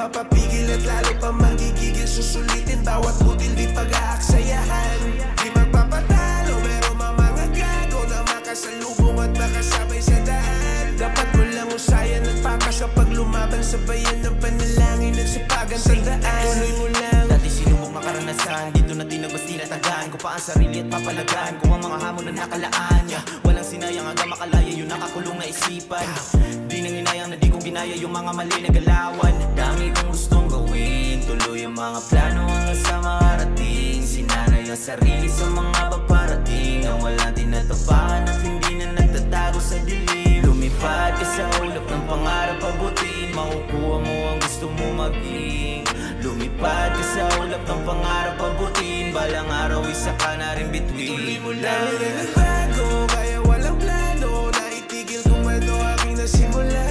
mapapigil at lalo pa magigigil. Susulitin bawat butil di pag-aaksayahan. Di magpapatalo pero mamangat gago na makasalubong at makasabay sa daan. Dapat mo lang usayan at patas kapag lumaban. Sabayan ng panalangin at sipagan sa daan. Tuloy mo lang. Dati sinubok na karanasan, dito na tinagos tinatagaan ko pa ang sarili at papalagaan ko ang mga hamon na nakalaan. Walang sinayang hanggang makalaya yung nakakulong na isipan. Di nang inayang na di ko ginaya yung mga mali na galawan. Dami kong gustong gawin, tuloy ang mga plano hanggang sa makarating. Sinanay ang sarili sa mga paparating ang walang tinatapakan at hindi na nagtatago sa dilim. Lumipad ka sa ulap ng pangarap abutin, makukuha mo ang gusto mo maging. Lumipad ka sa ulap ng pangarap abutin, balang araw isa ka na rin between. Tuloy mo lang. Dami na nagbago, kaya walang plano na itigil kung ano aking nasimula.